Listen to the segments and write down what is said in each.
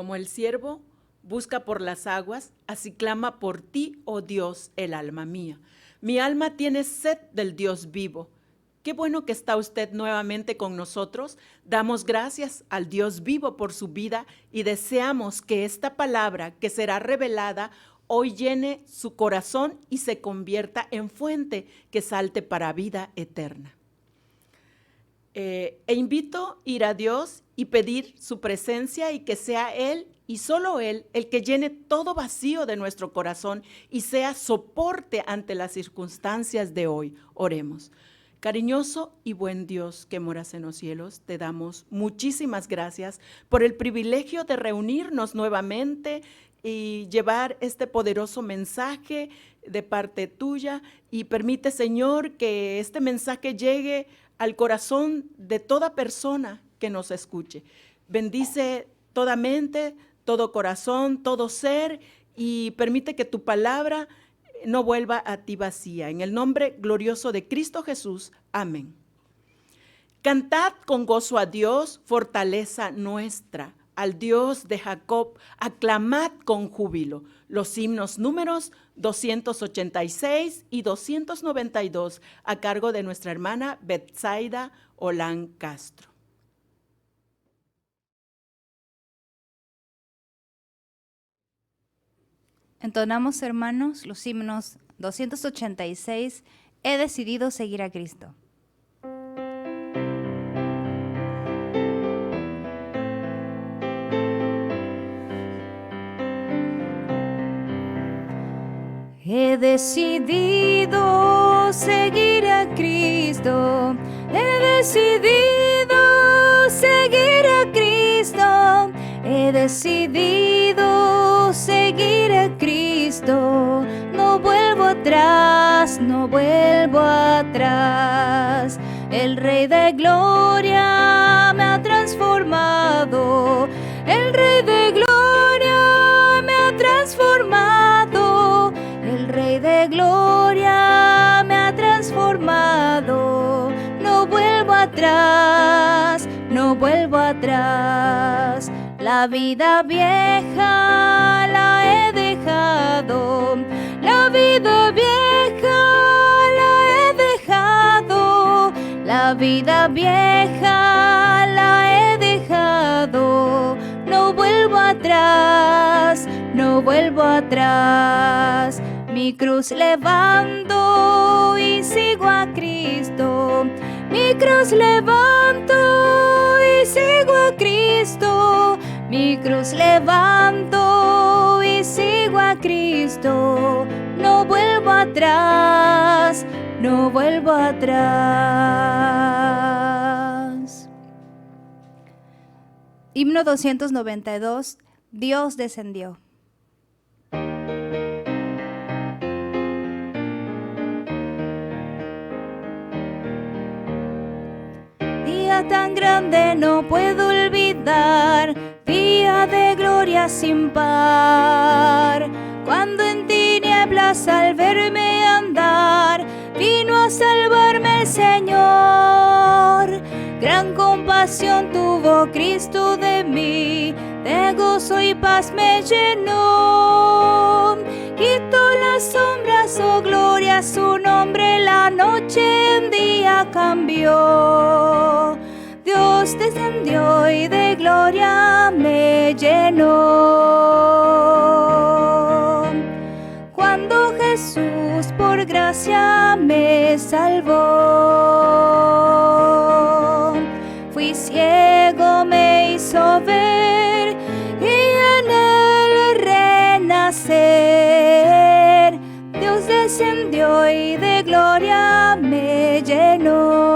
Como el ciervo busca por las aguas, así clama por ti, oh Dios, el alma mía. Mi alma tiene sed del Dios vivo. Qué bueno que está usted nuevamente con nosotros. Damos gracias al Dios vivo por su vida y deseamos que esta palabra que será revelada hoy llene su corazón y se convierta en fuente que salte para vida eterna. Invito a ir a Dios y pedir su presencia y que sea Él y solo Él el que llene todo vacío de nuestro corazón y sea soporte ante las circunstancias de hoy. Oremos. Cariñoso y buen Dios que moras en los cielos, te damos muchísimas gracias por el privilegio de reunirnos nuevamente y llevar este poderoso mensaje de parte tuya y permite, Señor, que este mensaje llegue al corazón de toda persona que nos escuche. Bendice toda mente, todo corazón, todo ser y permite que tu palabra no vuelva a ti vacía. En el nombre glorioso de Cristo Jesús. Amén. Cantad con gozo a Dios, fortaleza nuestra. Al Dios de Jacob, aclamad con júbilo. Los himnos números 286 y 292 a cargo de nuestra hermana Betsaida Olán Castro. Entonamos, hermanos, los himnos 286, He decidido seguir a Cristo. He decidido seguir a Cristo, he decidido seguir a Cristo, he decidido seguir a Cristo, no vuelvo atrás, no vuelvo atrás. El Rey de Gloria me ha transformado, el Rey de Gloria me ha transformado, el Rey de Gloria me ha transformado. No vuelvo atrás, no vuelvo atrás. La vida vieja la he dejado, la vida vieja la he dejado, la vida vieja la he dejado. No vuelvo atrás, no vuelvo atrás. Mi cruz levanto y sigo a Cristo. Mi cruz levanto y sigo a Cristo. Mi cruz levanto y sigo a Cristo. No vuelvo atrás, no vuelvo atrás. Himno 292, Dios descendió. Día tan grande no puedo olvidar, día de gloria sin par. Cuando en tinieblas al verme andar, vino a salvarme el Señor. Gran compasión tuvo Cristo de mí, de gozo y paz me llenó. Quitó las sombras, oh gloria, su nombre la noche en día cambió. Dios descendió y de gloria me llenó. Cuando Jesús por gracia me salvó, fui ciego, me hizo ver y en él renacer. Dios descendió y de gloria me llenó.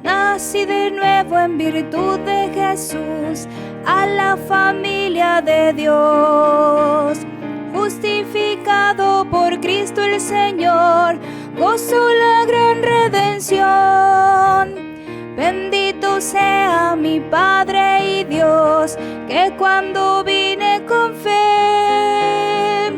Nací de nuevo en virtud de Jesús, a la familia de Dios. Justificado por Cristo el Señor, gozo la gran redención. Bendito sea mi Padre y Dios, que cuando vine con fe,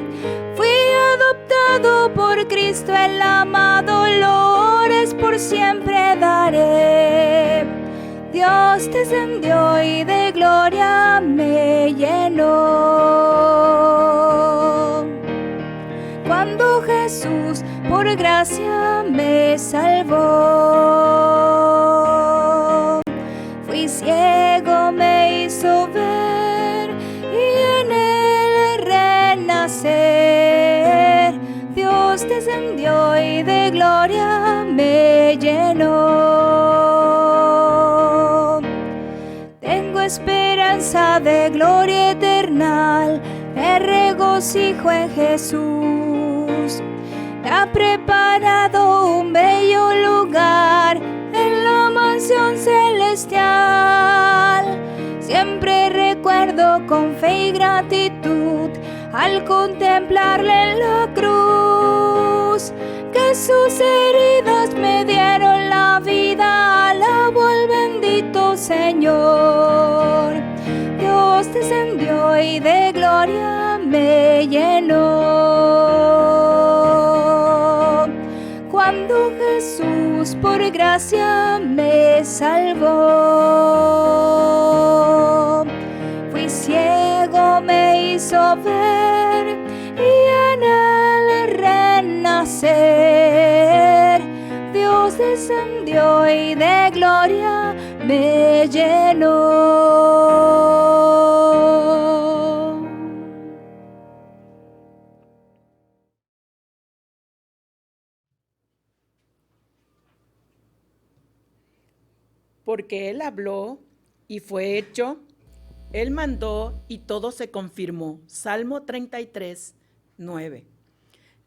fui adoptado por Cristo el amado, loores por siempre daré. Dios descendió y de gloria me llenó. Cuando Jesús por gracia me salvó, fui ciego, me hizo ver y en él renacer. Dios descendió y de gloria me llenó. Tengo esperanza de gloria eterna, me regocijo en Jesús. Me ha preparado un bello lugar en la mansión celestial. Siempre recuerdo con fe y gratitud al contemplarle en la cruz, que sus heridas me dieron la vida. Alabo al bendito Señor. Dios descendió y de gloria me llenó. Cuando Jesús por gracia me salvó, fui ciego, me hizo ver y en él renacer. Dios descendió y de gloria me llenó. Porque Él habló y fue hecho, Él mandó y todo se confirmó. Salmo 33, 9.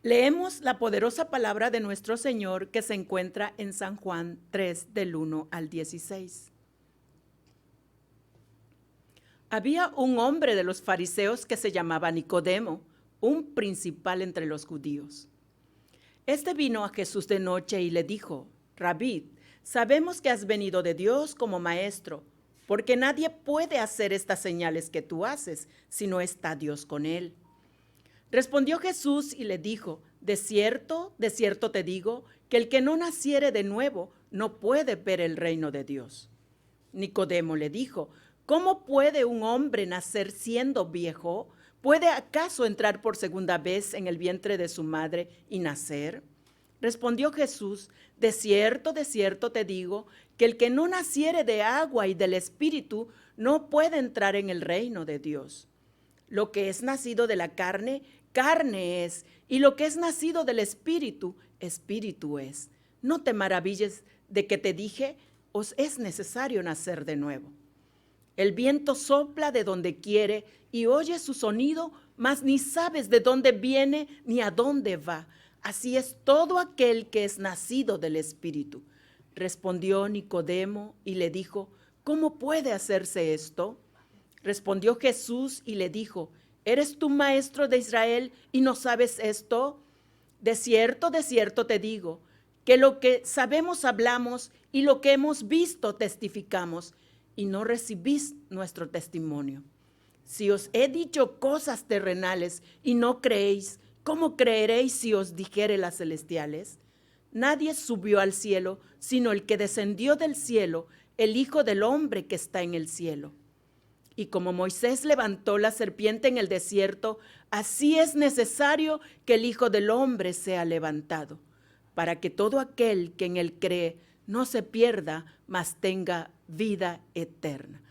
Leemos la poderosa palabra de nuestro Señor que se encuentra en San Juan 3, del 1 al 16. Había un hombre de los fariseos que se llamaba Nicodemo, un principal entre los judíos. Este vino a Jesús de noche y le dijo: Rabí, sabemos que has venido de Dios como maestro, porque nadie puede hacer estas señales que tú haces si no está Dios con él. Respondió Jesús y le dijo: de cierto te digo, que el que no naciere de nuevo no puede ver el reino de Dios. Nicodemo le dijo: ¿cómo puede un hombre nacer siendo viejo? ¿Puede acaso entrar por segunda vez en el vientre de su madre y nacer? Respondió Jesús: de cierto te digo, que el que no naciere de agua y del Espíritu no puede entrar en el reino de Dios. Lo que es nacido de la carne, carne es, y lo que es nacido del Espíritu, Espíritu es. No te maravilles de que te dije: os es necesario nacer de nuevo. El viento sopla de donde quiere y oyes su sonido, mas ni sabes de dónde viene ni a dónde va. Así es todo aquel que es nacido del Espíritu. Respondió Nicodemo y le dijo: ¿cómo puede hacerse esto? Respondió Jesús y le dijo: ¿eres tú maestro de Israel y no sabes esto? De cierto te digo, que lo que sabemos hablamos y lo que hemos visto testificamos, y no recibís nuestro testimonio. Si os he dicho cosas terrenales y no creéis, ¿cómo creeréis si os dijere las celestiales? Nadie subió al cielo, sino el que descendió del cielo, el Hijo del Hombre que está en el cielo. Y como Moisés levantó la serpiente en el desierto, así es necesario que el Hijo del Hombre sea levantado, para que todo aquel que en él cree no se pierda, mas tenga vida eterna.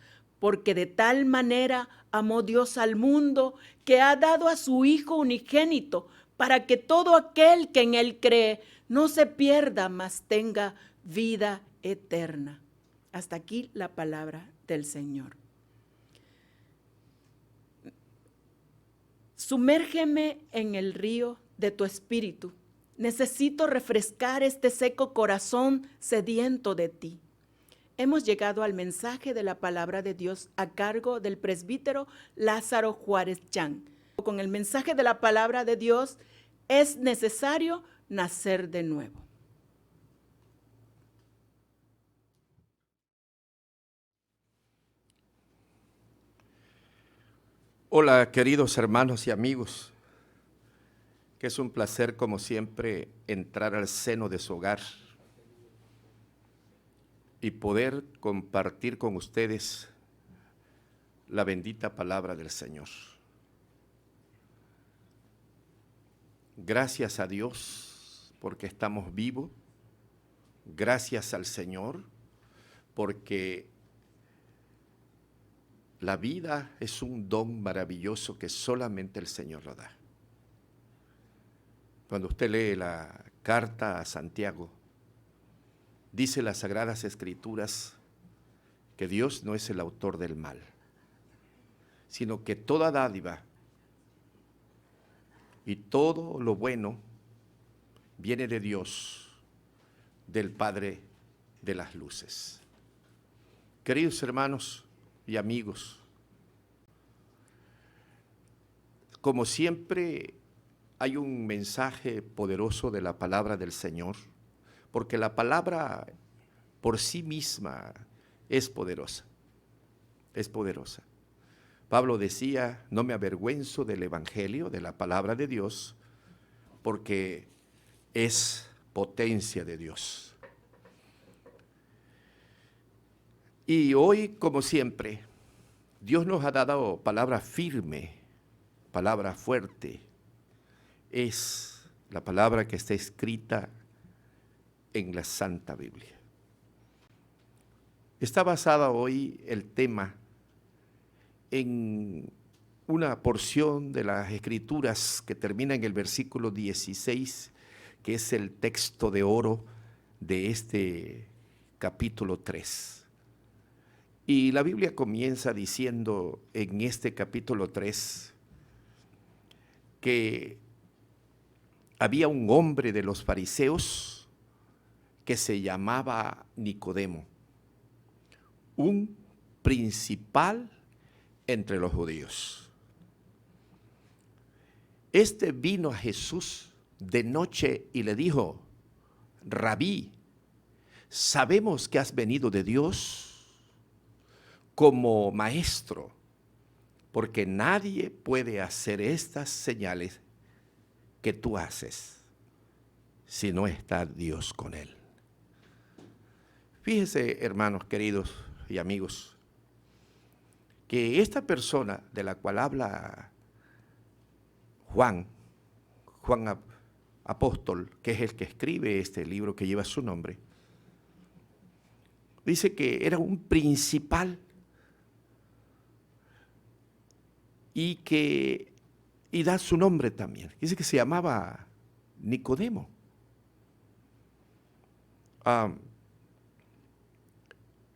Porque de tal manera amó Dios al mundo, que ha dado a su Hijo unigénito, para que todo aquel que en él cree no se pierda, mas tenga vida eterna. Hasta aquí la palabra del Señor. Sumérgeme en el río de tu espíritu. Necesito refrescar este seco corazón sediento de ti. Hemos llegado al mensaje de la palabra de Dios a cargo del presbítero Lázaro Juárez Chang. Con el mensaje de la palabra de Dios es necesario nacer de nuevo. Hola, queridos hermanos y amigos, que es un placer como siempre entrar al seno de su hogar. y poder compartir con ustedes la bendita palabra del Señor. Gracias a Dios porque estamos vivos. Gracias al Señor porque la vida es un don maravilloso que solamente el Señor lo da. Cuando usted lee la carta a Santiago, dice las Sagradas Escrituras que Dios no es el autor del mal, sino que toda dádiva y todo lo bueno viene de Dios, del Padre de las luces. Queridos hermanos y amigos, como siempre hay un mensaje poderoso de la palabra del Señor, porque la palabra por sí misma es poderosa, es poderosa. Pablo decía, no me avergüenzo del evangelio, de la palabra de Dios, porque es potencia de Dios. Y hoy, como siempre, Dios nos ha dado palabra firme, palabra fuerte. Es la palabra que está escrita en la Santa Biblia. Está basada hoy el tema en una porción de las Escrituras que termina en el versículo 16, que es el texto de oro de este capítulo 3. Y la Biblia comienza diciendo en este capítulo 3 que había un hombre de los fariseos que se llamaba Nicodemo, un principal entre los judíos. Este vino a Jesús de noche y le dijo, Rabí, sabemos que has venido de Dios como maestro, porque nadie puede hacer estas señales que tú haces si no está Dios con él. Fíjense, hermanos queridos y amigos, que esta persona de la cual habla Juan Apóstol, que es el que escribe este libro que lleva su nombre, dice que era un principal y da su nombre también. Dice que se llamaba Nicodemo.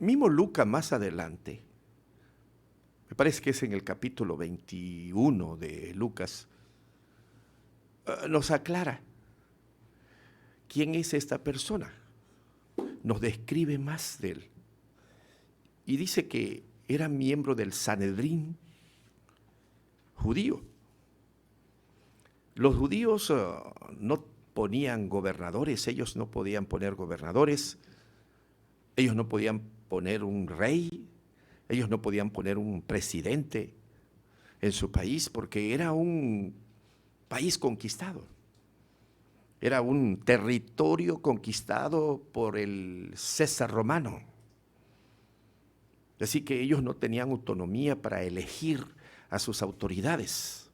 Mismo Lucas más adelante, me parece que es en el capítulo 21 de Lucas, nos aclara quién es esta persona. Nos describe más de él. Y dice que era miembro del Sanedrín judío. Los judíos no ponían gobernadores, ellos no podían poner gobernadores, ellos no podían poner un rey, ellos no podían poner un presidente en su país porque era un país conquistado. Era un territorio conquistado por el César romano. Así que ellos no tenían autonomía para elegir a sus autoridades.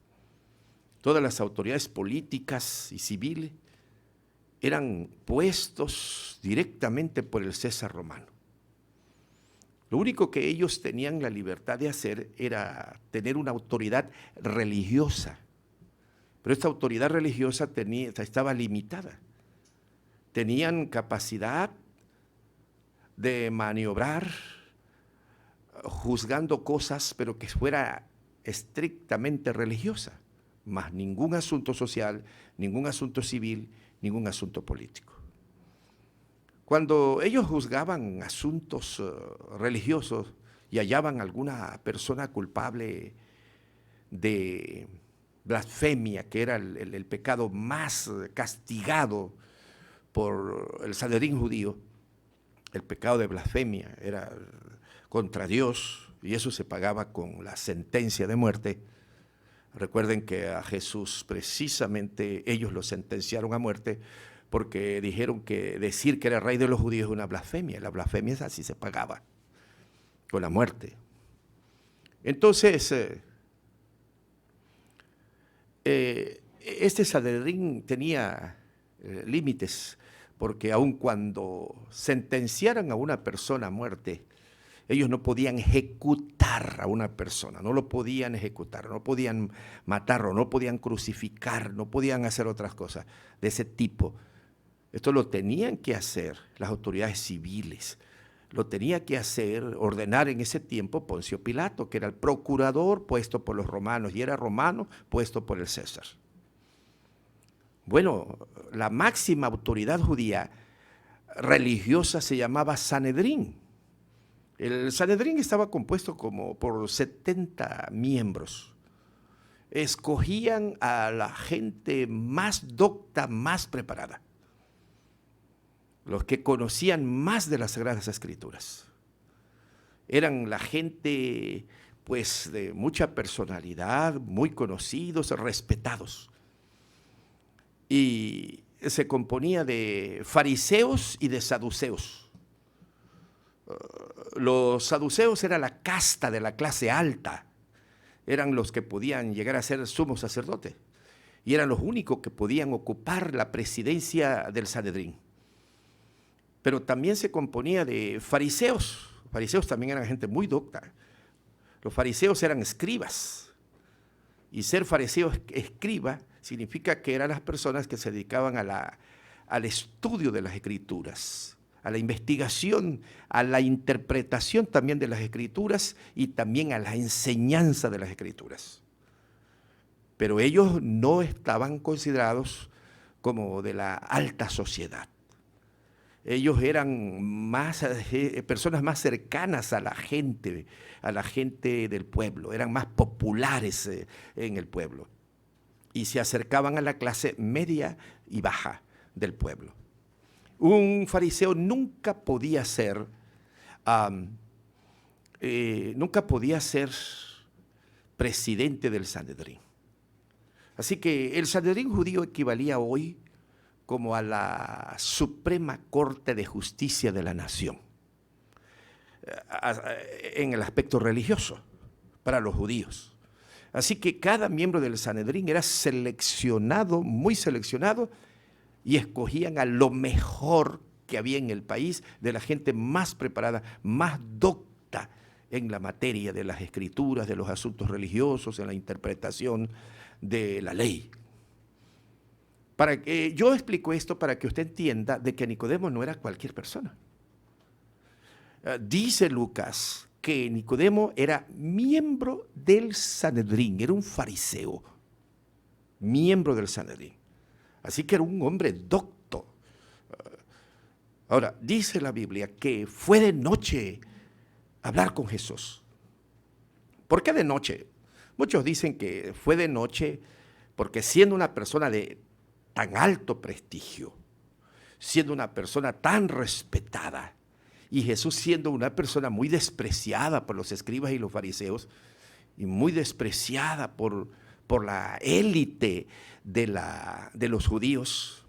Todas las autoridades políticas y civiles eran puestos directamente por el César romano. Lo único que ellos tenían la libertad de hacer era tener una autoridad religiosa. Pero esta autoridad religiosa estaba limitada. Tenían capacidad de maniobrar juzgando cosas, pero que fuera estrictamente religiosa, más ningún asunto social, ningún asunto civil, ningún asunto político. Cuando ellos juzgaban asuntos religiosos y hallaban alguna persona culpable de blasfemia, que era el pecado más castigado por el Sanedrín judío, el pecado de blasfemia era contra Dios y eso se pagaba con la sentencia de muerte. Recuerden que a Jesús precisamente ellos lo sentenciaron a muerte porque dijeron que decir que era rey de los judíos es una blasfemia. La blasfemia es así, se pagaba con la muerte. Entonces, este Sanedrín tenía límites, porque aun cuando sentenciaran a una persona a muerte, ellos no podían ejecutar a una persona, no lo podían ejecutar, no podían matarlo, no podían crucificar, no podían hacer otras cosas de ese tipo. Esto lo tenían que hacer las autoridades civiles, lo tenía que hacer, ordenar en ese tiempo Poncio Pilato, que era el procurador puesto por los romanos y era romano puesto por el César. Bueno, la máxima autoridad judía religiosa se llamaba Sanedrín. El Sanedrín estaba compuesto como por 70 miembros. Escogían a la gente más docta, más preparada, los que conocían más de las Sagradas Escrituras. Eran la gente, pues, de mucha personalidad, muy conocidos, respetados. Y se componía de fariseos y de saduceos. Los saduceos eran la casta de la clase alta, eran los que podían llegar a ser sumo sacerdote y eran los únicos que podían ocupar la presidencia del Sanedrín. Pero también se componía de fariseos. Fariseos también eran gente muy docta. Los fariseos eran escribas y ser fariseo escriba significa que eran las personas que se dedicaban al estudio de las Escrituras, a la investigación, a la interpretación también de las Escrituras y también a la enseñanza de las Escrituras. Pero ellos no estaban considerados como de la alta sociedad. Ellos eran personas más cercanas a la gente del pueblo, eran más populares en el pueblo y se acercaban a la clase media y baja del pueblo. Un fariseo nunca podía ser presidente del Sanedrín. Así que el Sanedrín judío equivalía hoy como a la Suprema Corte de Justicia de la Nación, en el aspecto religioso, para los judíos. Así que cada miembro del Sanedrín era seleccionado, muy seleccionado, y escogían a lo mejor que había en el país, de la gente más preparada, más docta en la materia de las escrituras, de los asuntos religiosos, en la interpretación de la ley. Yo explico esto para que usted entienda de que Nicodemo no era cualquier persona. Dice Lucas que Nicodemo era miembro del Sanedrín, era un fariseo, miembro del Sanedrín. Así que era un hombre docto. Ahora, dice la Biblia que fue de noche a hablar con Jesús. ¿Por qué de noche? Muchos dicen que fue de noche porque siendo una persona de tan alto prestigio, siendo una persona tan respetada, y Jesús siendo una persona muy despreciada por los escribas y los fariseos, y muy despreciada por la élite de los judíos,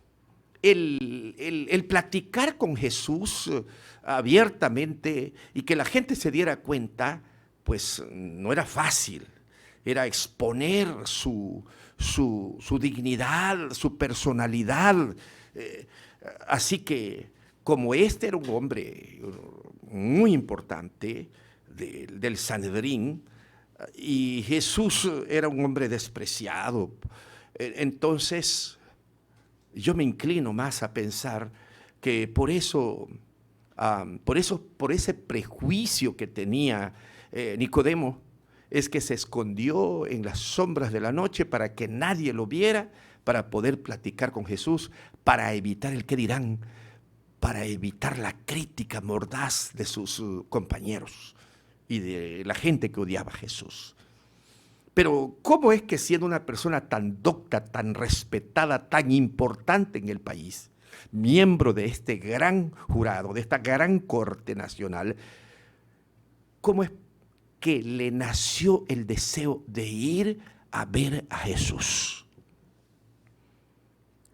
el platicar con Jesús abiertamente y que la gente se diera cuenta, pues no era fácil, era exponer su dignidad, su personalidad. Así que como este era un hombre muy importante del Sanedrín, y Jesús era un hombre despreciado, entonces yo me inclino más a pensar que por ese prejuicio que tenía Nicodemo, es que se escondió en las sombras de la noche para que nadie lo viera, para poder platicar con Jesús, para evitar el qué dirán, para evitar la crítica mordaz de sus compañeros y de la gente que odiaba a Jesús. Pero ¿cómo es que siendo una persona tan docta, tan respetada, tan importante en el país, miembro de este gran jurado, de esta gran corte nacional, cómo es que le nació el deseo de ir a ver a Jesús?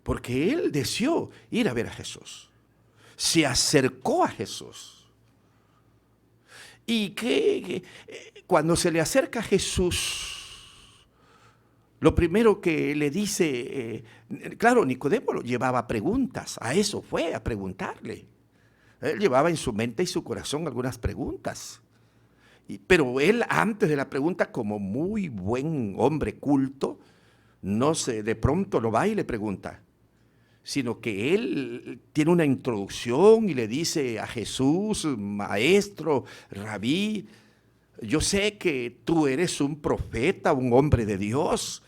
porque él deseó ir a ver a Jesús. Se acercó a Jesús. Y cuando se le acerca a Jesús, lo primero que le dice, claro, Nicodemo lo llevaba a preguntas, a eso fue, a preguntarle. Él llevaba en su mente y su corazón algunas preguntas. Pero él, antes de la pregunta, como muy buen hombre culto, no se, de pronto lo va y le pregunta, sino que él tiene una introducción y le dice a Jesús, maestro, rabí, yo sé que tú eres un profeta, un hombre de Dios,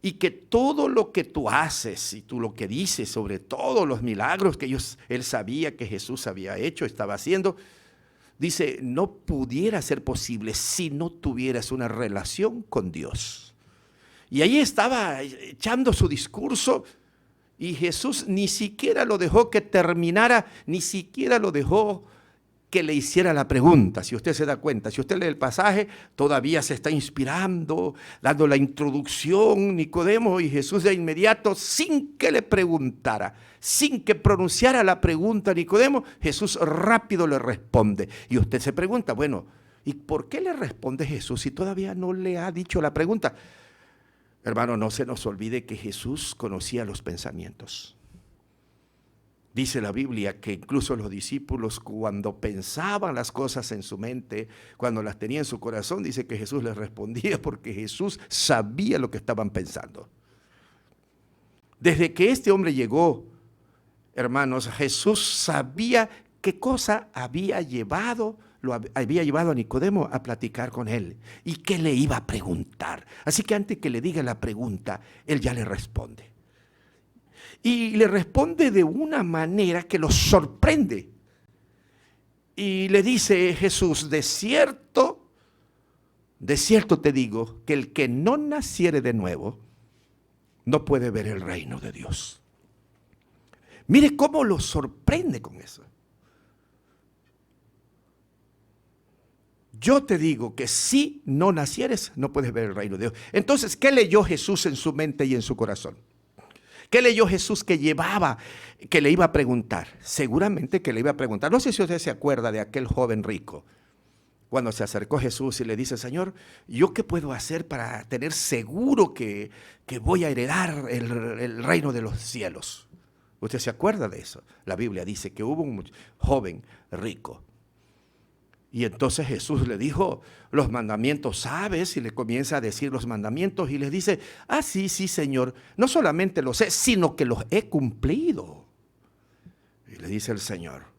y que todo lo que tú haces y tú lo que dices sobre todos los milagros que él sabía que Jesús había hecho, estaba haciendo, dice, no pudiera ser posible si no tuvieras una relación con Dios. Y ahí estaba echando su discurso y Jesús ni siquiera lo dejó que terminara, ni siquiera lo dejó que le hiciera la pregunta. Si usted se da cuenta, si usted lee el pasaje, todavía se está inspirando, dando la introducción Nicodemo, y Jesús de inmediato, sin que le preguntara, sin que pronunciara la pregunta Nicodemo, Jesús rápido le responde. Y usted se pregunta, bueno, ¿y por qué le responde Jesús si todavía no le ha dicho la pregunta? Hermano, no se nos olvide que Jesús conocía los pensamientos. Dice la Biblia que incluso los discípulos, cuando pensaban las cosas en su mente, cuando las tenía en su corazón, dice que Jesús les respondía porque Jesús sabía lo que estaban pensando. Desde que este hombre llegó, hermanos, Jesús sabía qué cosa lo había llevado a Nicodemo a platicar con él y qué le iba a preguntar. Así que antes que le diga la pregunta, él ya le responde. Y le responde de una manera que lo sorprende. Y le dice Jesús, de cierto te digo, que el que no naciere de nuevo, no puede ver el reino de Dios. Mire cómo lo sorprende con eso. Yo te digo que si no nacieres, no puedes ver el reino de Dios. Entonces, ¿qué leyó Jesús en su mente y en su corazón? ¿Qué leyó Jesús que le iba a preguntar? Seguramente que le iba a preguntar. No sé si usted se acuerda de aquel joven rico, cuando se acercó a Jesús y le dice, Señor, ¿yo qué puedo hacer para tener seguro que voy a heredar el reino de los cielos? ¿Usted se acuerda de eso? La Biblia dice que hubo un joven rico. Y entonces Jesús le dijo, los mandamientos sabes, y le comienza a decir los mandamientos y le dice, sí, Señor, no solamente los sé, sino que los he cumplido. Y le dice el Señor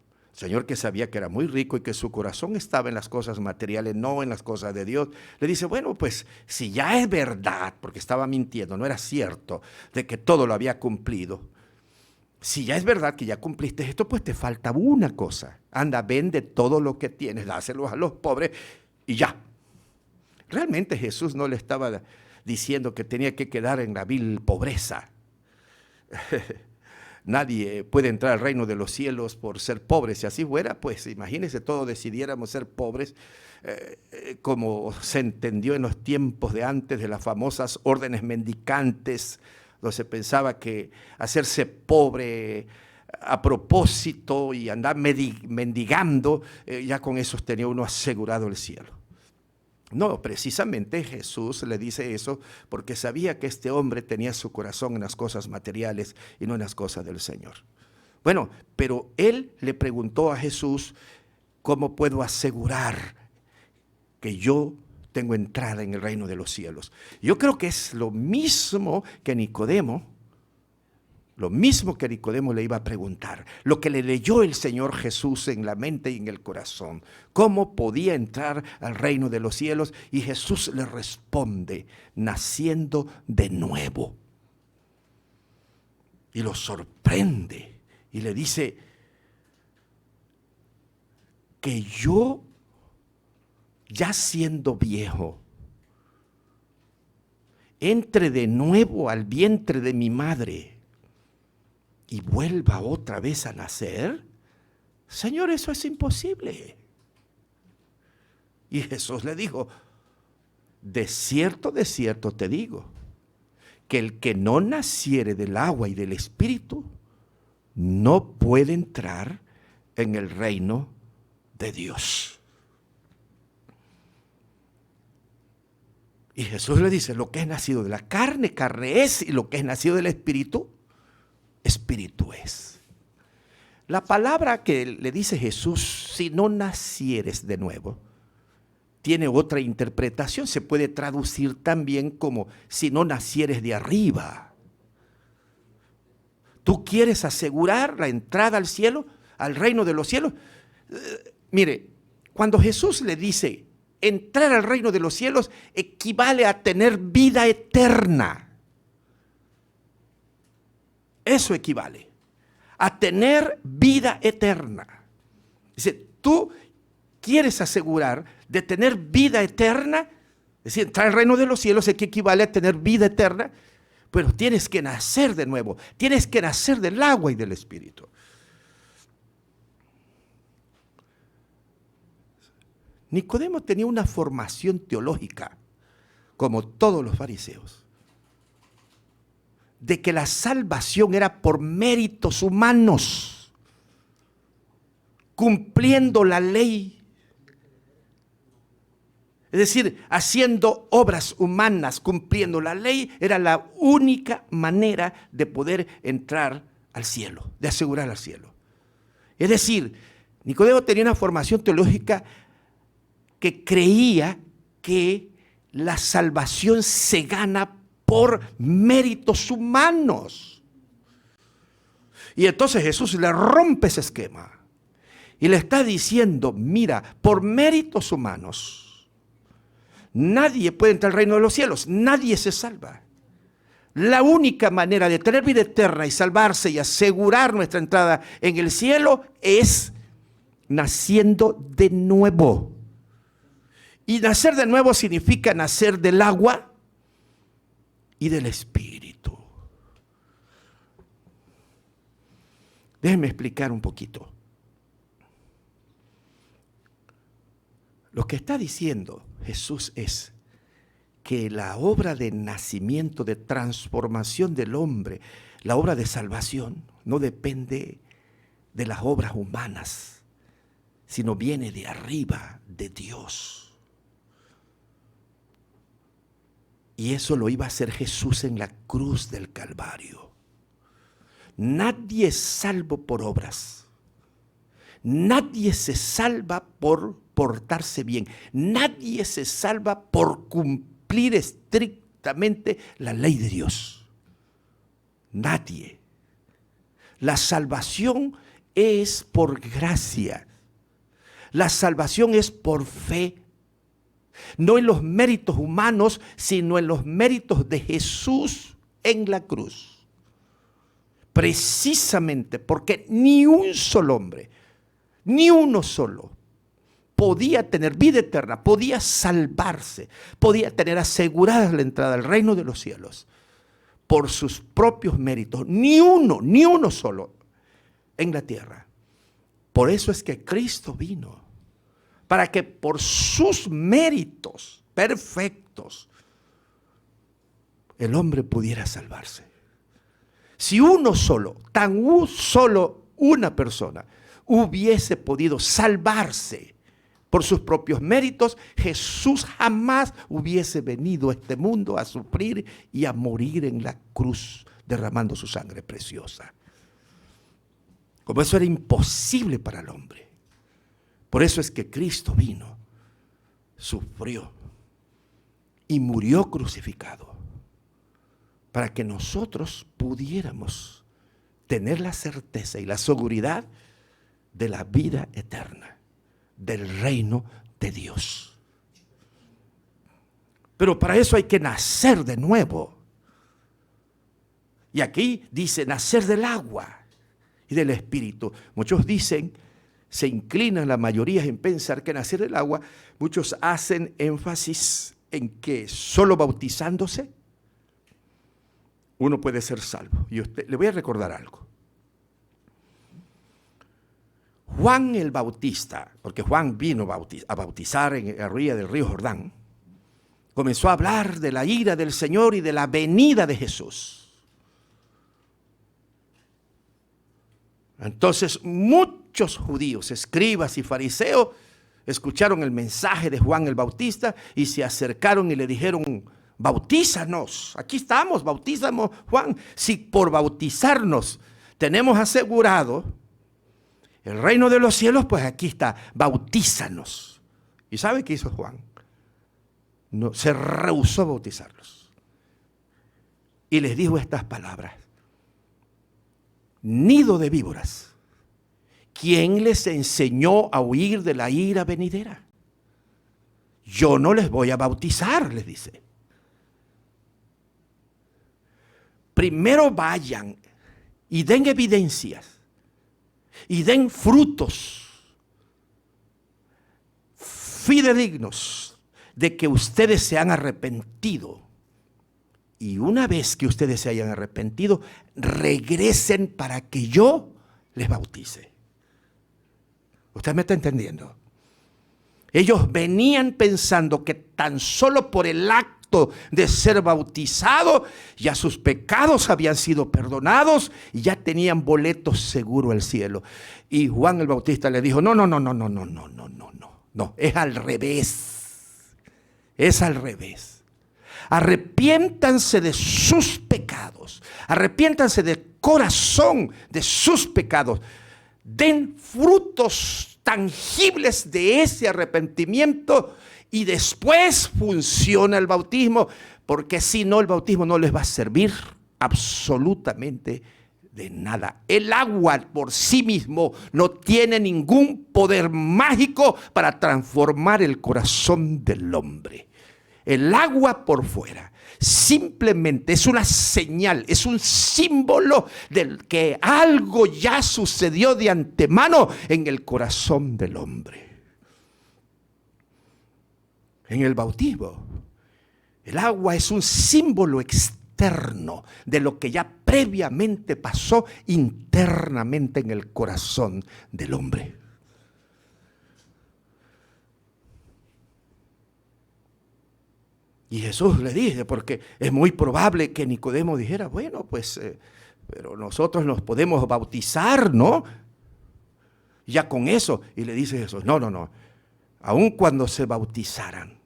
que sabía que era muy rico y que su corazón estaba en las cosas materiales, no en las cosas de Dios, le dice, bueno, pues si ya es verdad, porque estaba mintiendo, no era cierto, de que todo lo había cumplido. Si ya es verdad que ya cumpliste esto, pues te falta una cosa. Anda, vende todo lo que tienes, dáselo a los pobres y ya. Realmente Jesús no le estaba diciendo que tenía que quedar en la vil pobreza. Nadie puede entrar al reino de los cielos por ser pobre. Si así fuera, pues imagínense, todos decidiéramos ser pobres, como se entendió en los tiempos de antes de las famosas órdenes mendicantes, donde se pensaba que hacerse pobre a propósito y andar mendigando, ya con eso tenía uno asegurado el cielo. No, precisamente Jesús le dice eso porque sabía que este hombre tenía su corazón en las cosas materiales y no en las cosas del Señor. Bueno, pero él le preguntó a Jesús, ¿cómo puedo asegurar que yo tengo entrada en el reino de los cielos? Yo creo que es lo mismo que Nicodemo le iba a preguntar, lo que le leyó el Señor Jesús en la mente y en el corazón. ¿Cómo podía entrar al reino de los cielos? Y Jesús le responde, naciendo de nuevo. Y lo sorprende y le dice que yo, ya siendo viejo, entre de nuevo al vientre de mi madre y vuelva otra vez a nacer. Señor, eso es imposible. Y Jesús le dijo, de cierto te digo, que el que no naciere del agua y del Espíritu no puede entrar en el reino de Dios. Y Jesús le dice, lo que es nacido de la carne, carne es, y lo que es nacido del Espíritu, Espíritu es. La palabra que le dice Jesús, si no nacieres de nuevo, tiene otra interpretación. Se puede traducir también como si no nacieres de arriba. ¿Tú quieres asegurar la entrada al cielo, al reino de los cielos? Mire, cuando Jesús le dice entrar al reino de los cielos, equivale a tener vida eterna. Eso equivale a tener vida eterna. Dice, tú quieres asegurar de tener vida eterna, es decir, entrar al reino de los cielos es que equivale a tener vida eterna, pero tienes que nacer de nuevo, tienes que nacer del agua y del Espíritu. Nicodemo tenía una formación teológica, como todos los fariseos, de que la salvación era por méritos humanos, cumpliendo la ley. Es decir, haciendo obras humanas, cumpliendo la ley, era la única manera de poder entrar al cielo, de asegurar al cielo. Es decir, Nicodemo tenía una formación teológica que creía que la salvación se gana por méritos humanos. Y entonces Jesús le rompe ese esquema y le está diciendo, mira, por méritos humanos, nadie puede entrar al reino de los cielos, nadie se salva. La única manera de tener vida eterna y salvarse y asegurar nuestra entrada en el cielo es naciendo de nuevo. Y nacer de nuevo significa nacer del agua y del Espíritu. Déjenme explicar un poquito. Lo que está diciendo Jesús es que la obra de nacimiento, de transformación del hombre, la obra de salvación, no depende de las obras humanas, sino viene de arriba, de Dios. Y eso lo iba a hacer Jesús en la cruz del Calvario. Nadie es salvo por obras. Nadie se salva por portarse bien. Nadie se salva por cumplir estrictamente la ley de Dios. Nadie. La salvación es por gracia. La salvación es por fe. No en los méritos humanos, sino en los méritos de Jesús en la cruz. Precisamente porque ni un solo hombre, ni uno solo, podía tener vida eterna, podía salvarse, podía tener asegurada la entrada al reino de los cielos por sus propios méritos. Ni uno solo en la tierra. Por eso es que Cristo vino. Para que por sus méritos perfectos el hombre pudiera salvarse. Si uno solo, solo una persona, hubiese podido salvarse por sus propios méritos, Jesús jamás hubiese venido a este mundo a sufrir y a morir en la cruz, derramando su sangre preciosa. Como eso era imposible para el hombre. Por eso es que Cristo vino, sufrió y murió crucificado para que nosotros pudiéramos tener la certeza y la seguridad de la vida eterna, del reino de Dios. Pero para eso hay que nacer de nuevo. Y aquí dice nacer del agua y del Espíritu. Muchos dicen, se inclinan la mayoría en pensar que nacer del agua, muchos hacen énfasis en que solo bautizándose uno puede ser salvo. Y le voy a recordar algo. Juan el Bautista, porque Juan vino a bautizar en la orilla del río Jordán, comenzó a hablar de la ira del Señor y de la venida de Jesús. Entonces muchos judíos, escribas y fariseos, escucharon el mensaje de Juan el Bautista y se acercaron y le dijeron: bautízanos, aquí estamos, bautízanos, Juan. Si por bautizarnos tenemos asegurado el reino de los cielos, pues aquí está, bautízanos. ¿Y sabe qué hizo Juan? No, se rehusó a bautizarlos. Y les dijo estas palabras: nido de víboras, ¿quién les enseñó a huir de la ira venidera? Yo no les voy a bautizar, les dice. Primero vayan y den evidencias y den frutos fidedignos de que ustedes se han arrepentido. Y una vez que ustedes se hayan arrepentido, regresen para que yo les bautice. ¿Usted me está entendiendo? Ellos venían pensando que tan solo por el acto de ser bautizado, ya sus pecados habían sido perdonados y ya tenían boletos seguros al cielo. Y Juan el Bautista le dijo: no, es al revés. Es al revés. Arrepiéntanse de sus pecados. Arrepiéntanse de corazón de sus pecados. Den frutos tangibles de ese arrepentimiento y después funciona el bautismo, porque si no, el bautismo no les va a servir absolutamente de nada. El agua por sí mismo no tiene ningún poder mágico para transformar el corazón del hombre. El agua por fuera simplemente es una señal, es un símbolo de que algo ya sucedió de antemano en el corazón del hombre. En el bautismo, el agua es un símbolo externo de lo que ya previamente pasó internamente en el corazón del hombre. Y Jesús le dice, porque es muy probable que Nicodemo dijera: bueno, pues, pero nosotros nos podemos bautizar, ¿no? Ya con eso. Y le dice Jesús: no. Aun cuando se bautizaran,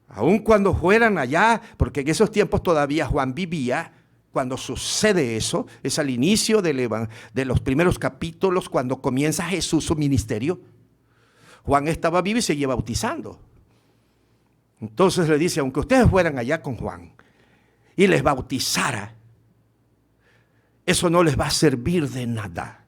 aun cuando fueran allá, porque en esos tiempos todavía Juan vivía, cuando sucede eso, es al inicio de los primeros capítulos, cuando comienza Jesús su ministerio. Juan estaba vivo y seguía bautizando. Entonces le dice: aunque ustedes fueran allá con Juan y les bautizara, eso no les va a servir de nada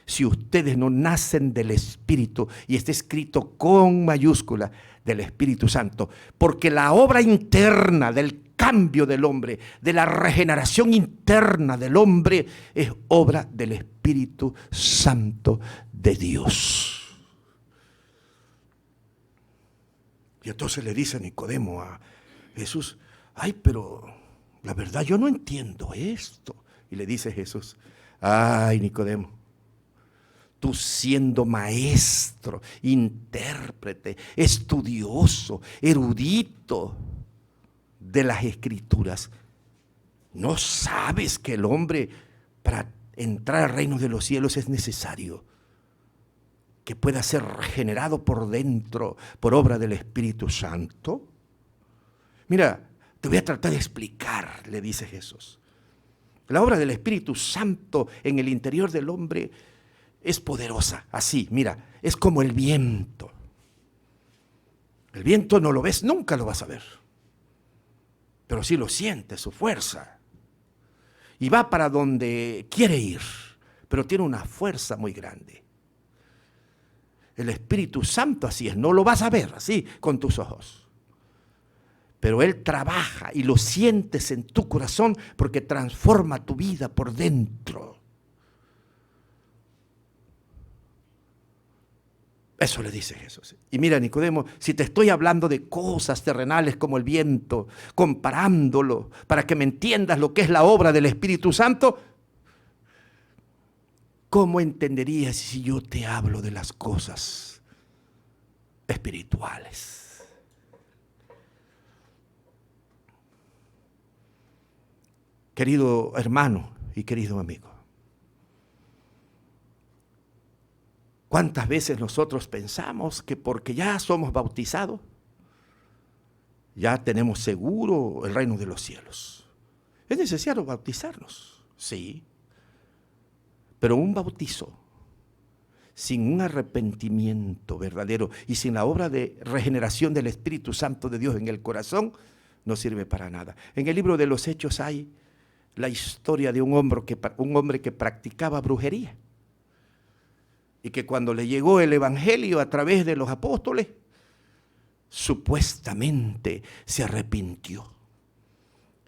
si ustedes no nacen del Espíritu, y está escrito con mayúscula, del Espíritu Santo, porque la obra interna del cambio del hombre, de la regeneración interna del hombre, es obra del Espíritu Santo de Dios. Y entonces le dice Nicodemo a Jesús: ay, pero la verdad yo no entiendo esto. Y le dice Jesús: ay, Nicodemo, tú siendo maestro, intérprete, estudioso, erudito de las Escrituras, ¿no sabes que el hombre para entrar al reino de los cielos es necesario que pueda ser regenerado por dentro por obra del Espíritu Santo? Mira, te voy a tratar de explicar, le dice Jesús. La obra del Espíritu Santo en el interior del hombre es poderosa. Así, mira, es como el viento. El viento no lo ves, nunca lo vas a ver. Pero sí lo sientes, su fuerza. Y va para donde quiere ir, pero tiene una fuerza muy grande. El Espíritu Santo así es, no lo vas a ver así con tus ojos. Pero Él trabaja y lo sientes en tu corazón porque transforma tu vida por dentro. Eso le dice Jesús. Y mira, Nicodemo, si te estoy hablando de cosas terrenales como el viento, comparándolo para que me entiendas lo que es la obra del Espíritu Santo, ¿cómo entenderías si yo te hablo de las cosas espirituales? Querido hermano y querido amigo, ¿cuántas veces nosotros pensamos que porque ya somos bautizados, ya tenemos seguro el reino de los cielos? Es necesario bautizarnos, sí, pero un bautizo sin un arrepentimiento verdadero y sin la obra de regeneración del Espíritu Santo de Dios en el corazón, no sirve para nada. En el libro de los Hechos hay la historia de un hombre que practicaba brujería y que cuando le llegó el evangelio a través de los apóstoles, supuestamente se arrepintió.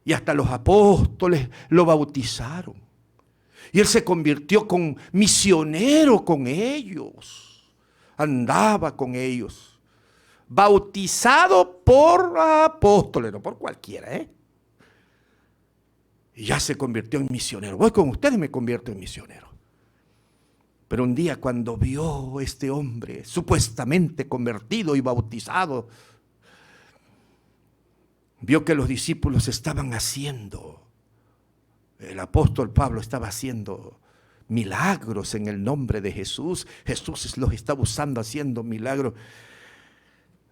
Y hasta los apóstoles lo bautizaron. Y él se convirtió misionero con ellos. Andaba con ellos. Bautizado por apóstoles, no por cualquiera, Y ya se convirtió en misionero. Voy con ustedes y me convierto en misionero. Pero un día cuando vio este hombre supuestamente convertido y bautizado, vio que los discípulos estaban haciendo, el apóstol Pablo estaba haciendo milagros en el nombre de Jesús. Jesús los estaba usando haciendo milagros.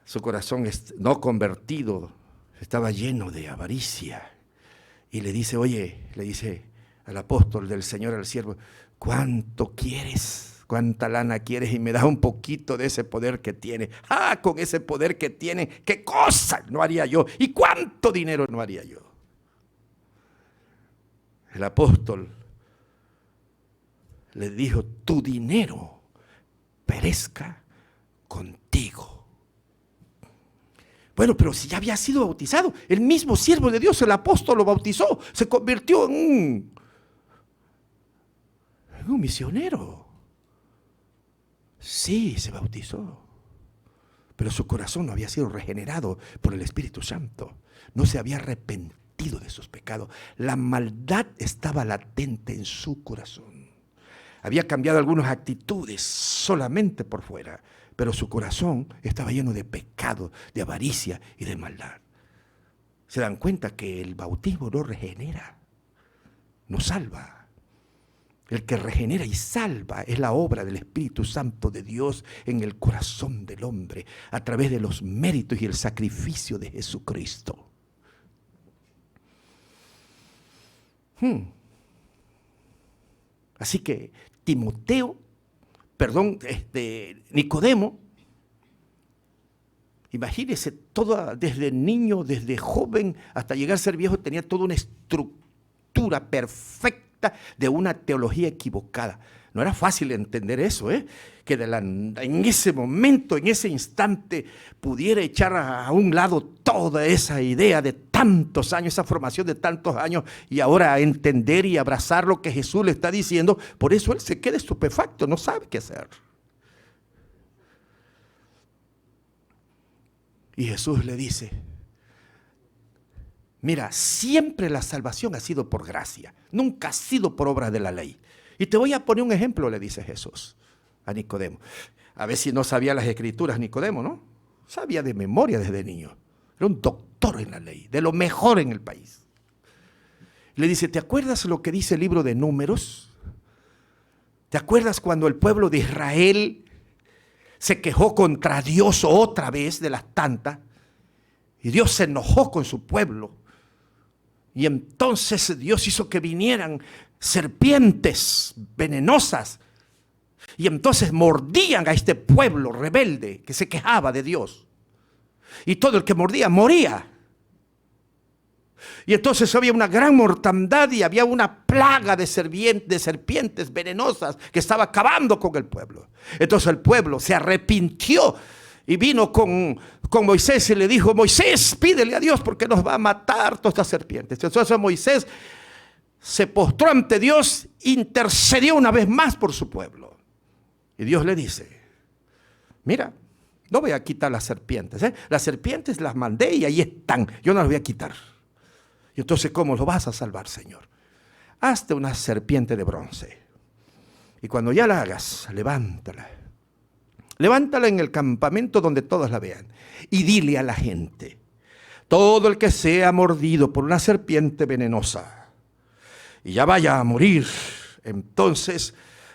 Su corazón no convertido estaba lleno de avaricia. Y le dice, oye, le dice al apóstol del Señor, al siervo, ¿cuánto quieres? ¿Cuánta lana quieres? Y me da un poquito de ese poder que tiene. Con ese poder que tiene, ¿qué cosa no haría yo? ¿Y cuánto dinero no haría yo? El apóstol le dijo, tu dinero perezca contigo. Bueno, pero si ya había sido bautizado, el mismo siervo de Dios, el apóstol, lo bautizó, se convirtió en un misionero. Sí, se bautizó, pero su corazón no había sido regenerado por el Espíritu Santo. No se había arrepentido de sus pecados. La maldad estaba latente en su corazón. Había cambiado algunas actitudes solamente por fuera, pero su corazón estaba lleno de pecado, de avaricia y de maldad. Se dan cuenta que el bautismo no regenera, no salva. El que regenera y salva es la obra del Espíritu Santo de Dios en el corazón del hombre, a través de los méritos y el sacrificio de Jesucristo. Así que Nicodemo, imagínese, desde niño, desde joven hasta llegar a ser viejo, tenía toda una estructura perfecta de una teología equivocada. No era fácil entender eso, que en ese momento, en ese instante, pudiera echar a un lado toda esa idea de tantos años, esa formación de tantos años, y ahora entender y abrazar lo que Jesús le está diciendo. Por eso él se queda estupefacto, no sabe qué hacer. Y Jesús le dice, mira, siempre la salvación ha sido por gracia, nunca ha sido por obra de la ley. Y te voy a poner un ejemplo, le dice Jesús a Nicodemo. A ver si no sabía las escrituras Nicodemo, ¿no? Sabía de memoria desde niño. Era un doctor en la ley, de lo mejor en el país. Le dice, ¿te acuerdas lo que dice el libro de Números? ¿Te acuerdas cuando el pueblo de Israel se quejó contra Dios otra vez de las tantas? Y Dios se enojó con su pueblo. Y entonces Dios hizo que vinieran serpientes venenosas. Y entonces mordían a este pueblo rebelde que se quejaba de Dios. Y todo el que mordía, moría. Y entonces había una gran mortandad y había una plaga de serpientes venenosas que estaba acabando con el pueblo. Entonces el pueblo se arrepintió y vino con Moisés y le dijo, Moisés, pídele a Dios porque nos va a matar todas estas serpientes. Entonces Moisés se postró ante Dios, intercedió una vez más por su pueblo. Y Dios le dice, mira, no voy a quitar las serpientes. Las serpientes las mandé y ahí están, yo no las voy a quitar. Y entonces, ¿cómo lo vas a salvar, Señor? Hazte una serpiente de bronce. Y cuando ya la hagas, levántala. Levántala en el campamento donde todos la vean. Y dile a la gente, todo el que sea mordido por una serpiente venenosa, y ya vaya a morir, entonces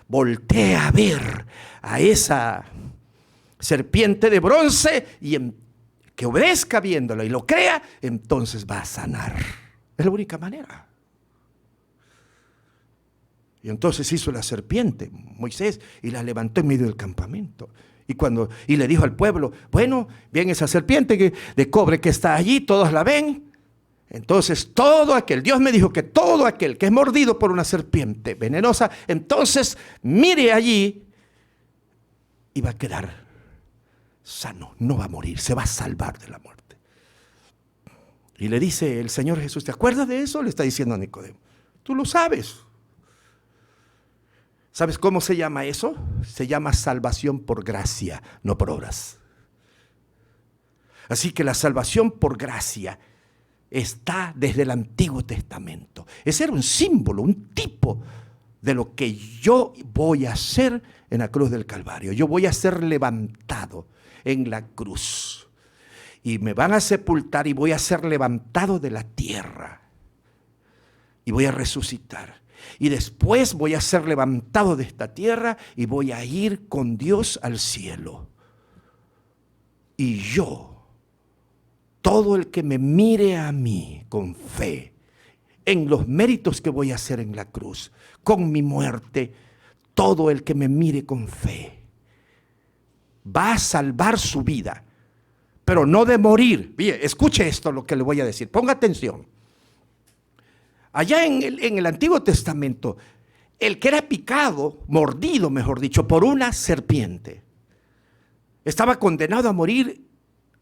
voltea a ver a esa serpiente de bronce y que obedezca viéndolo y lo crea, entonces va a sanar. Es la única manera. Y entonces hizo la serpiente, Moisés, y la levantó en medio del campamento. Y le dijo al pueblo, bueno, bien esa serpiente de cobre que está allí, todos la ven. Entonces Dios me dijo que todo aquel que es mordido por una serpiente venenosa, entonces mire allí y va a quedar sano, no va a morir, se va a salvar de la muerte. Y le dice el Señor Jesús, ¿te acuerdas de eso? Le está diciendo a Nicodemo, tú lo sabes. ¿Sabes cómo se llama eso? Se llama salvación por gracia, no por obras. Así que la salvación por gracia está desde el Antiguo Testamento. Ese era un símbolo, un tipo de lo que yo voy a hacer en la cruz del Calvario. Yo voy a ser levantado en la cruz. Y me van a sepultar y voy a ser levantado de la tierra. Y voy a resucitar. Y después voy a ser levantado de esta tierra y voy a ir con Dios al cielo. Y yo, todo el que me mire a mí con fe, en los méritos que voy a hacer en la cruz, con mi muerte, todo el que me mire con fe, va a salvar su vida, pero no de morir. Bien, escuche esto lo que le voy a decir, ponga atención. Allá en el Antiguo Testamento, el que era picado, mordido, mejor dicho, por una serpiente, estaba condenado a morir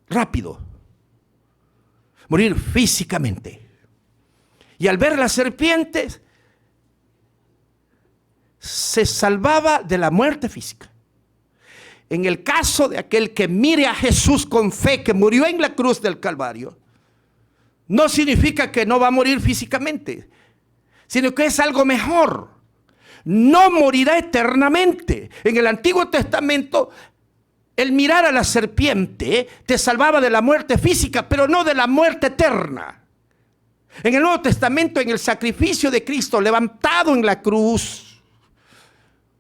rápido, morir físicamente. Y al ver las serpientes, se salvaba de la muerte física. En el caso de aquel que mire a Jesús con fe, que murió en la cruz del Calvario, no significa que no va a morir físicamente, sino que es algo mejor. No morirá eternamente. En el Antiguo Testamento, el mirar a la serpiente te salvaba de la muerte física, pero no de la muerte eterna. En el Nuevo Testamento, en el sacrificio de Cristo, levantado en la cruz,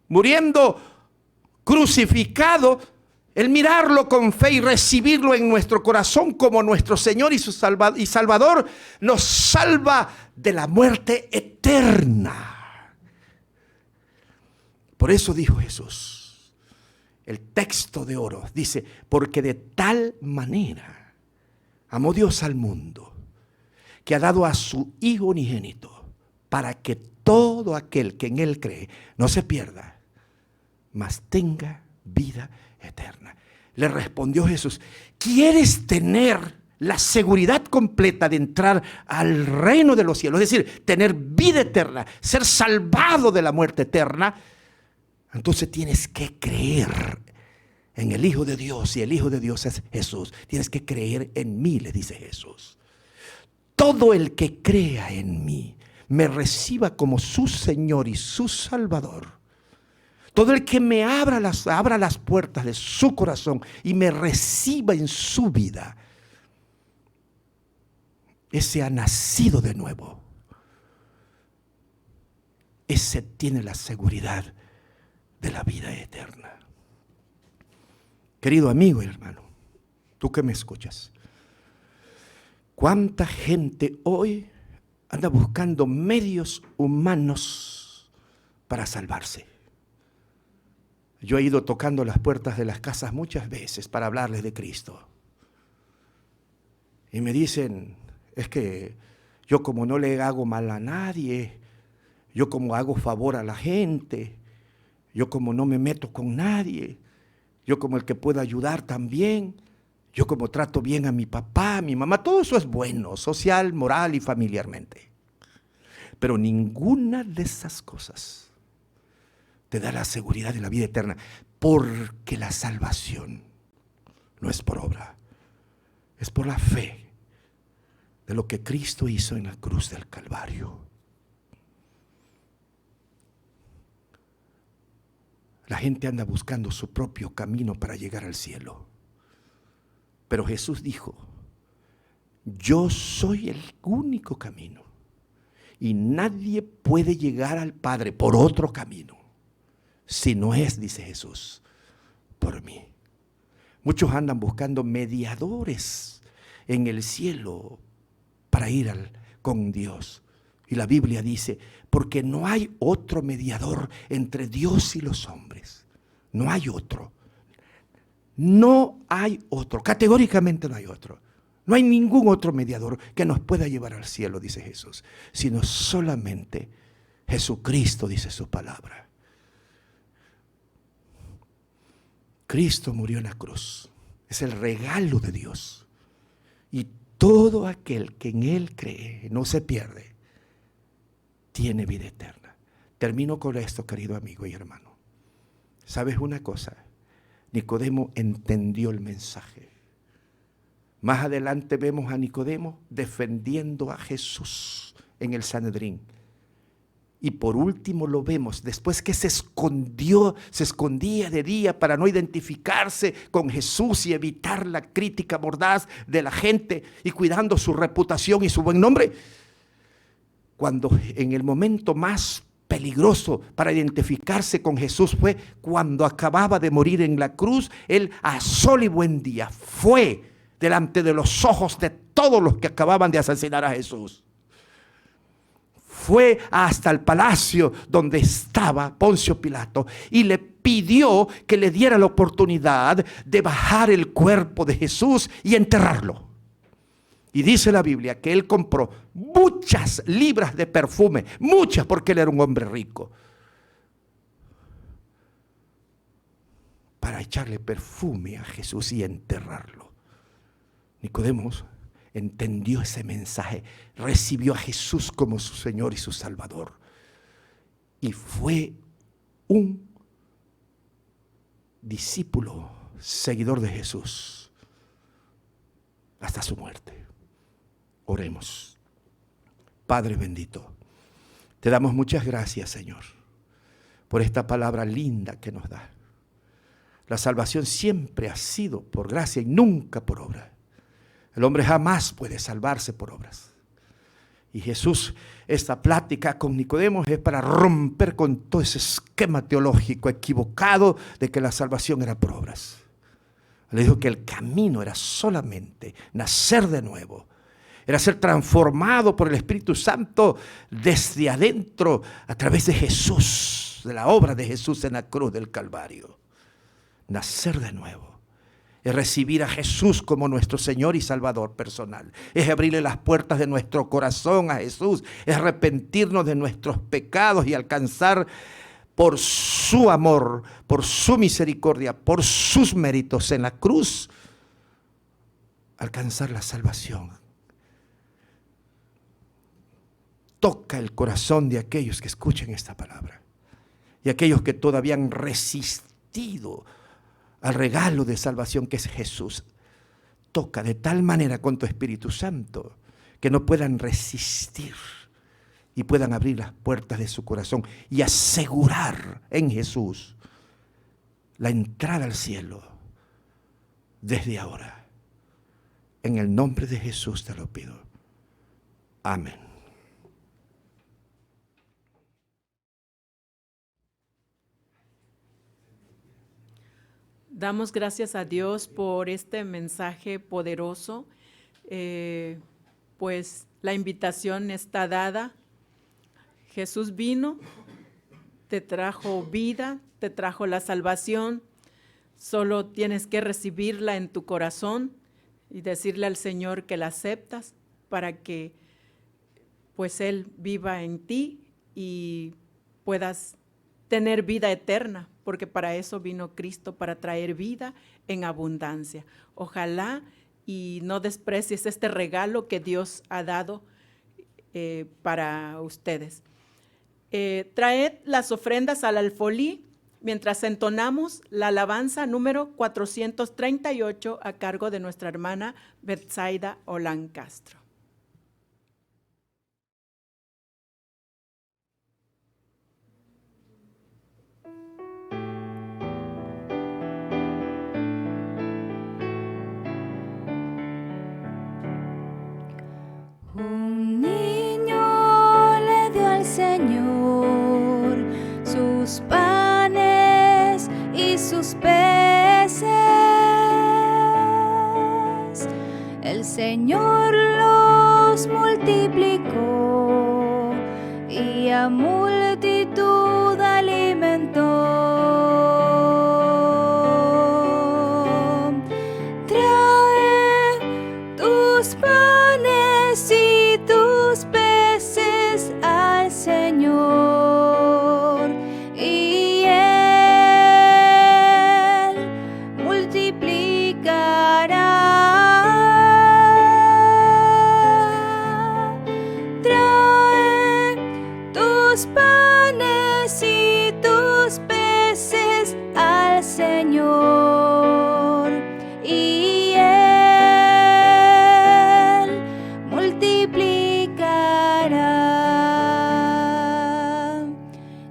muriendo crucificado, el mirarlo con fe y recibirlo en nuestro corazón como nuestro Señor y Salvador, nos salva de la muerte eterna. Por eso dijo Jesús, el texto de oro dice, porque de tal manera amó Dios al mundo, que ha dado a su Hijo unigénito, para que todo aquel que en Él cree no se pierda, mas tenga vida eterna. Le respondió Jesús, ¿quieres tener la seguridad completa de entrar al reino de los cielos? Es decir, tener vida eterna, ser salvado de la muerte eterna. Entonces tienes que creer en el Hijo de Dios, y el Hijo de Dios es Jesús. Tienes que creer en mí, le dice Jesús. Todo el que crea en mí, me reciba como su Señor y su Salvador. Todo el que me abra las puertas de su corazón y me reciba en su vida, ese ha nacido de nuevo. Ese tiene la seguridad de la vida eterna. Querido amigo y hermano, tú que me escuchas, ¿cuánta gente hoy anda buscando medios humanos para salvarse? Yo he ido tocando las puertas de las casas muchas veces para hablarles de Cristo. Y me dicen, es que yo como no le hago mal a nadie, yo como hago favor a la gente, yo como no me meto con nadie, yo como el que puedo ayudar también, yo como trato bien a mi papá, a mi mamá, todo eso es bueno, social, moral y familiarmente. Pero ninguna de esas cosas te da la seguridad de la vida eterna, porque la salvación no es por obra, es por la fe de lo que Cristo hizo en la cruz del Calvario. La gente anda buscando su propio camino para llegar al cielo, pero Jesús dijo, yo soy el único camino y nadie puede llegar al Padre por otro camino, si no es, dice Jesús, por mí. Muchos andan buscando mediadores en el cielo para ir con Dios. Y la Biblia dice, porque no hay otro mediador entre Dios y los hombres. No hay otro. No hay otro. Categóricamente no hay otro. No hay ningún otro mediador que nos pueda llevar al cielo, dice Jesús, sino solamente Jesucristo, dice su palabra. Cristo murió en la cruz. Es el regalo de Dios. Y todo aquel que en Él cree no se pierde, tiene vida eterna. Termino con esto, querido amigo y hermano. ¿Sabes una cosa? Nicodemo entendió el mensaje. Más adelante vemos a Nicodemo defendiendo a Jesús en el Sanedrín. Y por último lo vemos, después que se escondía de día para no identificarse con Jesús y evitar la crítica mordaz de la gente y cuidando su reputación y su buen nombre. Cuando en el momento más peligroso para identificarse con Jesús fue cuando acababa de morir en la cruz, él a sol y buen día fue delante de los ojos de todos los que acababan de asesinar a Jesús. Fue hasta el palacio donde estaba Poncio Pilato y le pidió que le diera la oportunidad de bajar el cuerpo de Jesús y enterrarlo. Y dice la Biblia que él compró muchas libras de perfume, muchas, porque él era un hombre rico, para echarle perfume a Jesús y enterrarlo. Nicodemo entendió ese mensaje, recibió a Jesús como su Señor y su Salvador, y fue un discípulo, seguidor de Jesús, hasta su muerte. Oremos. Padre bendito, te damos muchas gracias, Señor, por esta palabra linda que nos da. La salvación siempre ha sido por gracia y nunca por obra. El hombre jamás puede salvarse por obras. Y Jesús, esta plática con Nicodemo es para romper con todo ese esquema teológico equivocado de que la salvación era por obras. Le dijo que el camino era solamente nacer de nuevo, era ser transformado por el Espíritu Santo desde adentro a través de Jesús, de la obra de Jesús en la cruz del Calvario. Nacer de nuevo es recibir a Jesús como nuestro Señor y Salvador personal. Es abrirle las puertas de nuestro corazón a Jesús. Es arrepentirnos de nuestros pecados y alcanzar por su amor, por su misericordia, por sus méritos en la cruz, alcanzar la salvación. Toca el corazón de aquellos que escuchen esta palabra y aquellos que todavía han resistido al regalo de salvación que es Jesús. Toca de tal manera con tu Espíritu Santo que no puedan resistir y puedan abrir las puertas de su corazón y asegurar en Jesús la entrada al cielo desde ahora. En el nombre de Jesús te lo pido. Amén. Damos gracias a Dios por este mensaje poderoso. Pues la invitación está dada. Jesús vino, te trajo vida, te trajo la salvación. Solo tienes que recibirla en tu corazón y decirle al Señor que la aceptas para que pues Él viva en ti y puedas tener vida eterna, porque para eso vino Cristo, para traer vida en abundancia. Ojalá y no desprecies este regalo que Dios ha dado para ustedes. Traed las ofrendas al alfolí mientras entonamos la alabanza número 438 a cargo de nuestra hermana Betsaida Olán Castro. Un niño le el Señor los multiplicó y a multitud alimentó. Trae tus panes y tus peces al Señor, y Él multiplicará. Trae tus panes y tus peces al Señor, y Él multiplicará.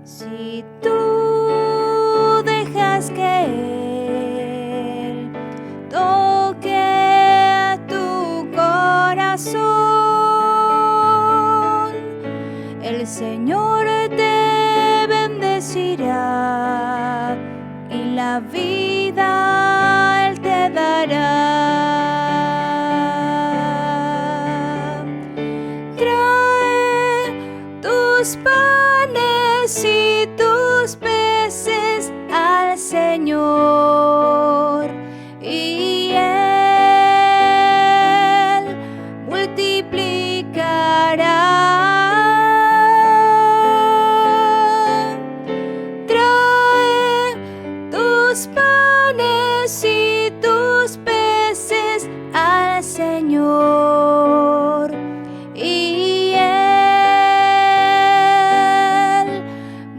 Si tú dejas que Él toque tu corazón, el Señor te bendecirá y la vida Él te dará. Trae tus panes y tus peces al Señor, y Él multiplicará. Trae tus panes y tus peces al Señor, y Él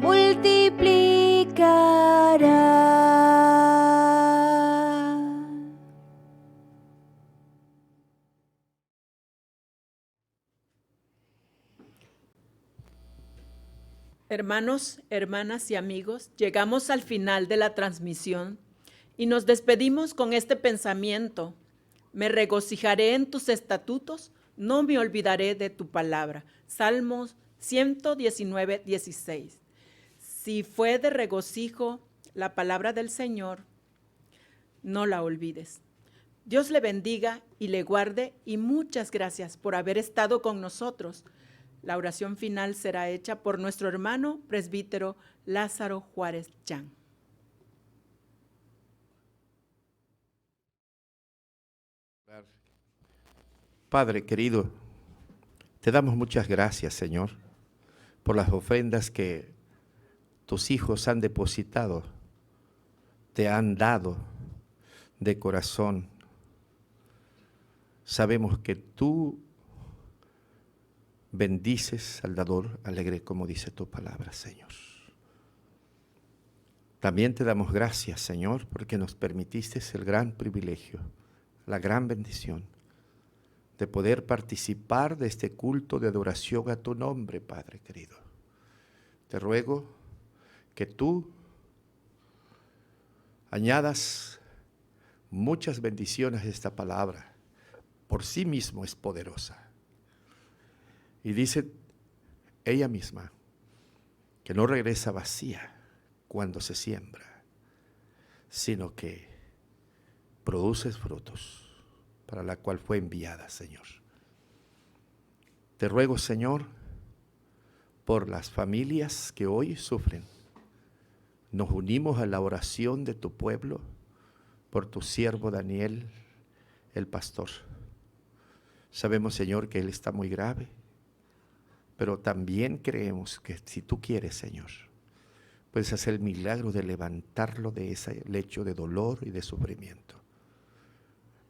multiplicará. Hermanos, hermanas y amigos, llegamos al final de la transmisión y nos despedimos con este pensamiento: me regocijaré en tus estatutos, no me olvidaré de tu palabra. Salmos 119, 16. Si fue de regocijo la palabra del Señor, no la olvides. Dios le bendiga y le guarde, y muchas gracias por haber estado con nosotros. La oración final será hecha por nuestro hermano presbítero Lázaro Juárez Chan. Padre querido, te damos muchas gracias, Señor, por las ofrendas que tus hijos han depositado, te han dado de corazón. Sabemos que tú bendices al dador alegre, como dice tu palabra, Señor. También te damos gracias, Señor, porque nos permitiste el gran privilegio, la gran bendición de poder participar de este culto de adoración a tu nombre, Padre querido. Te ruego que tú añadas muchas bendiciones a esta palabra. Por sí mismo es poderosa. Y dice ella misma que no regresa vacía cuando se siembra, sino que produce frutos para la cual fue enviada, Señor. Te ruego, Señor, por las familias que hoy sufren. Nos unimos a la oración de tu pueblo por tu siervo Daniel, el pastor. Sabemos, Señor, que él está muy grave, pero también creemos que si tú quieres, Señor, puedes hacer el milagro de levantarlo de ese lecho de dolor y de sufrimiento.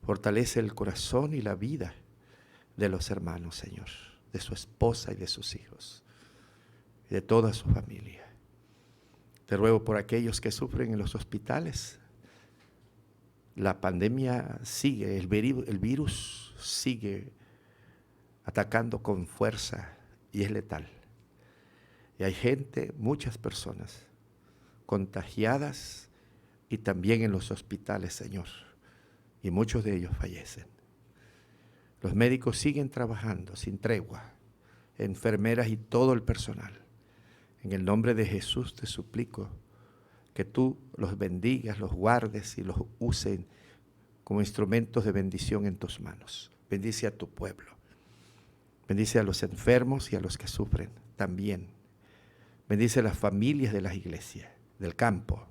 Fortalece el corazón y la vida de los hermanos, Señor, de su esposa y de sus hijos, y de toda su familia. Te ruego por aquellos que sufren en los hospitales. La pandemia sigue, el virus sigue atacando con fuerza y es letal. Y hay gente, muchas personas, contagiadas y también en los hospitales, Señor. Y muchos de ellos fallecen. Los médicos siguen trabajando sin tregua, enfermeras y todo el personal. En el nombre de Jesús te suplico que tú los bendigas, los guardes y los uses como instrumentos de bendición en tus manos. Bendice a tu pueblo. Bendice a los enfermos y a los que sufren también. Bendice a las familias de las iglesias, del campo.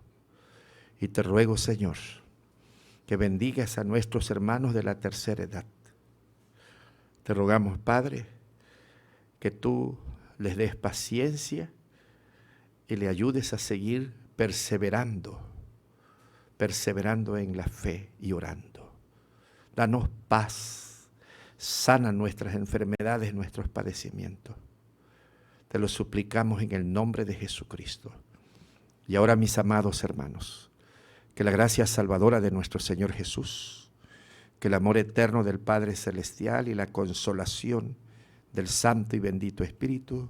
Y te ruego, Señor, que bendigas a nuestros hermanos de la tercera edad. Te rogamos, Padre, que tú les des paciencia y le ayudes a seguir perseverando en la fe y orando. Danos paz, sana nuestras enfermedades, nuestros padecimientos. Te lo suplicamos en el nombre de Jesucristo. Y ahora, mis amados hermanos, que la gracia salvadora de nuestro Señor Jesús, que el amor eterno del Padre Celestial y la consolación del Santo y bendito Espíritu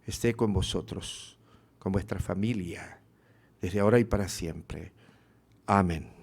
esté con vosotros, con vuestra familia, desde ahora y para siempre. Amén.